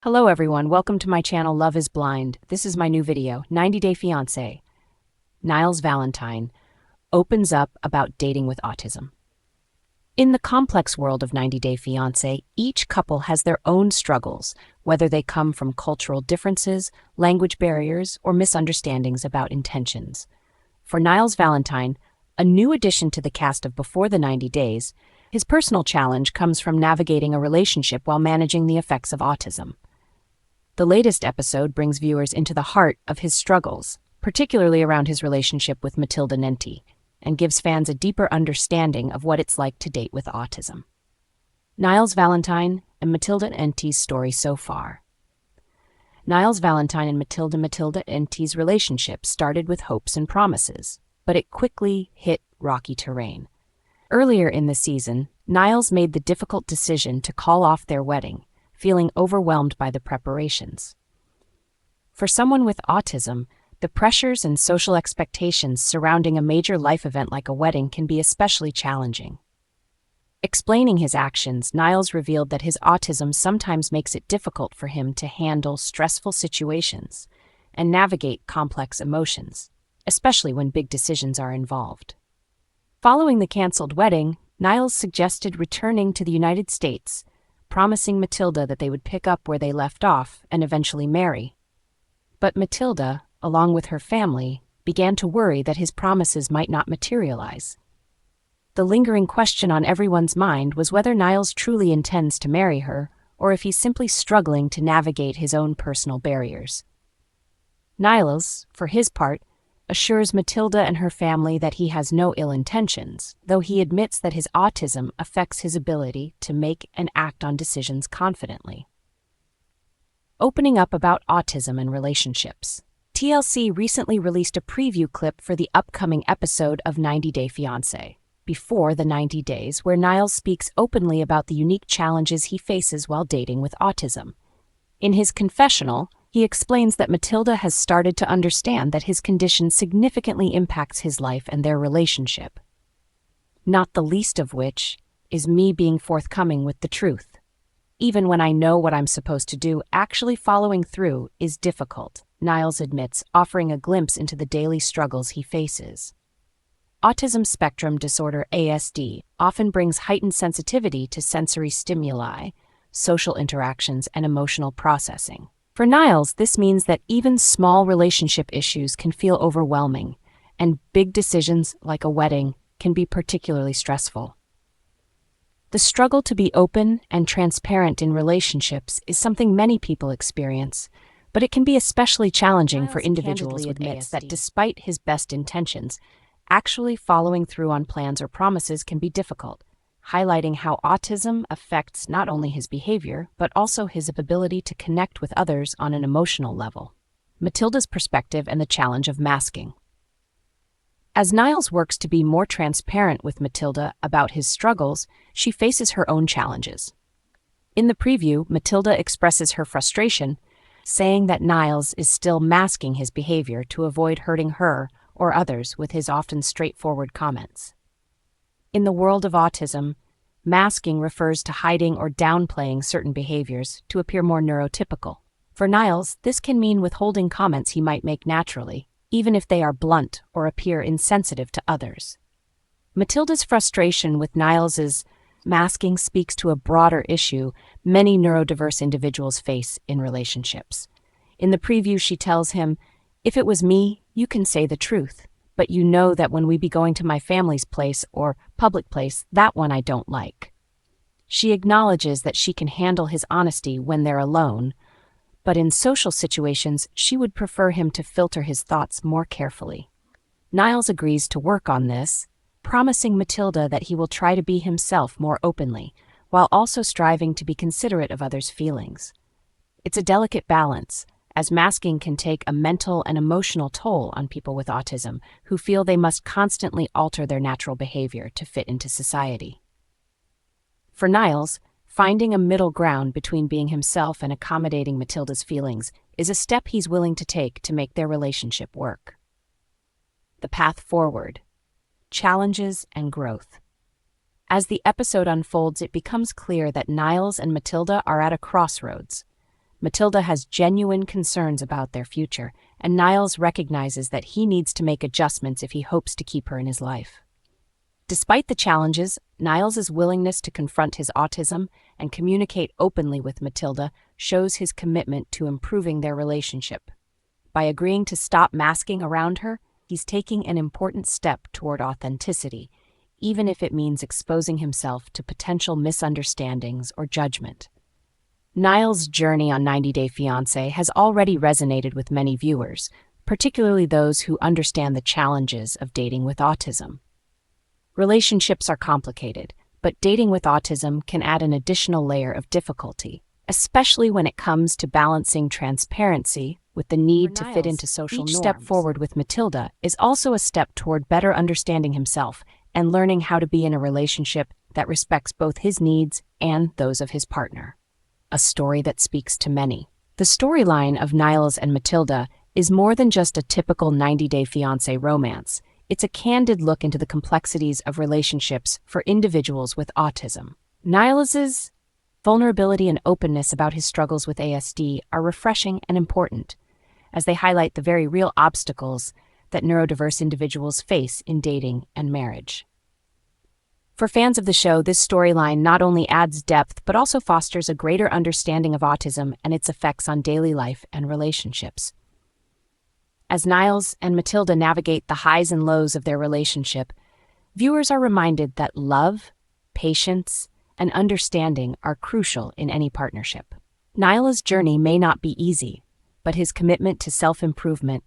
Hello everyone, welcome to my channel Love is Blind. This is my new video, 90 Day Fiance. Niles Valentine opens up about dating with autism. In the complex world of 90 Day Fiance, each couple has their own struggles, whether they come from cultural differences, language barriers, or misunderstandings about intentions. For Niles Valentine, a new addition to the cast of Before the 90 Days, his personal challenge comes from navigating a relationship while managing the effects of autism. The latest episode brings viewers into the heart of his struggles, particularly around his relationship with Matilda Nti, and gives fans a deeper understanding of what it's like to date with autism. Niles Valentine and Matilda Nti's story so far. Niles Valentine and Matilda Nti's relationship started with hopes and promises, but it quickly hit rocky terrain. Earlier in the season, Niles made the difficult decision to call off their wedding, feeling overwhelmed by the preparations. For someone with autism, the pressures and social expectations surrounding a major life event like a wedding can be especially challenging. Explaining his actions, Niles revealed that his autism sometimes makes it difficult for him to handle stressful situations and navigate complex emotions, especially when big decisions are involved. Following the canceled wedding, Niles suggested returning to the United States, promising Matilda that they would pick up where they left off and eventually marry. But Matilda, along with her family, began to worry that his promises might not materialize. The lingering question on everyone's mind was whether Niles truly intends to marry her, or if he's simply struggling to navigate his own personal barriers. Niles, for his part, assures Matilda and her family that he has no ill intentions, though he admits that his autism affects his ability to make and act on decisions confidently. Opening up about autism and relationships. TLC recently released a preview clip for the upcoming episode of 90 Day Fiancé, Before the 90 Days, where Niles speaks openly about the unique challenges he faces while dating with autism. In his confessional, he explains that Matilda has started to understand that his condition significantly impacts his life and their relationship. Not the least of which is me being forthcoming with the truth. Even when I know what I'm supposed to do, actually following through is difficult, Niles admits, offering a glimpse into the daily struggles he faces. Autism spectrum disorder (ASD) often brings heightened sensitivity to sensory stimuli, social interactions, and emotional processing. For Niles, this means that even small relationship issues can feel overwhelming, and big decisions like a wedding can be particularly stressful. The struggle to be open and transparent in relationships is something many people experience, but it can be especially challenging for individuals with admits that despite his best intentions, actually following through on plans or promises can be difficult, highlighting how autism affects not only his behavior, but also his ability to connect with others on an emotional level. Matilda's perspective and the challenge of masking. As Niles works to be more transparent with Matilda about his struggles, she faces her own challenges. In the preview, Matilda expresses her frustration, saying that Niles is still masking his behavior to avoid hurting her or others with his often straightforward comments. In the world of autism, masking refers to hiding or downplaying certain behaviors to appear more neurotypical. For Niles, this can mean withholding comments he might make naturally, even if they are blunt or appear insensitive to others. Matilda's frustration with Niles's masking speaks to a broader issue many neurodiverse individuals face in relationships. In the preview, she tells him, "If it was me, you can say the truth. But you know that when we be going to my family's place or public place, that one I don't like." She acknowledges that she can handle his honesty when they're alone, but in social situations, she would prefer him to filter his thoughts more carefully. Niles agrees to work on this, promising Matilda that he will try to be himself more openly, while also striving to be considerate of others' feelings. It's a delicate balance, as masking can take a mental and emotional toll on people with autism who feel they must constantly alter their natural behavior to fit into society. For Niles, finding a middle ground between being himself and accommodating Matilda's feelings is a step he's willing to take to make their relationship work. The path forward. Challenges and growth. As the episode unfolds, it becomes clear that Niles and Matilda are at a crossroads. Matilda has genuine concerns about their future, and Niles recognizes that he needs to make adjustments if he hopes to keep her in his life. Despite the challenges, Niles's willingness to confront his autism and communicate openly with Matilda shows his commitment to improving their relationship. By agreeing to stop masking around her, he's taking an important step toward authenticity, even if it means exposing himself to potential misunderstandings or judgment. Niles' journey on 90 Day Fiancé has already resonated with many viewers, particularly those who understand the challenges of dating with autism. Relationships are complicated, but dating with autism can add an additional layer of difficulty, especially when it comes to balancing transparency with the need to fit into social norms. Each step forward with Matilda is also a step toward better understanding himself and learning how to be in a relationship that respects both his needs and those of his partner. A story that speaks to many. The storyline of Niles and Matilda is more than just a typical 90 Day Fiancé romance. It's a candid look into the complexities of relationships for individuals with autism. Niles's vulnerability and openness about his struggles with ASD are refreshing and important, as they highlight the very real obstacles that neurodiverse individuals face in dating and marriage. For fans of the show, this storyline not only adds depth but also fosters a greater understanding of autism and its effects on daily life and relationships. As Niles and Matilda navigate the highs and lows of their relationship, viewers are reminded that love, patience, and understanding are crucial in any partnership. Niles' journey may not be easy, but his commitment to self-improvement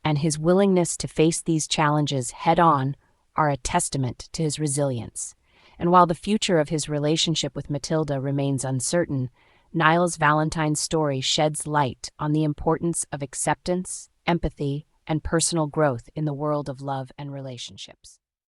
and his willingness to face these challenges head-on are a testament to his resilience. And while the future of his relationship with Matilda remains uncertain, Niles Valentine's story sheds light on the importance of acceptance, empathy, and personal growth in the world of love and relationships.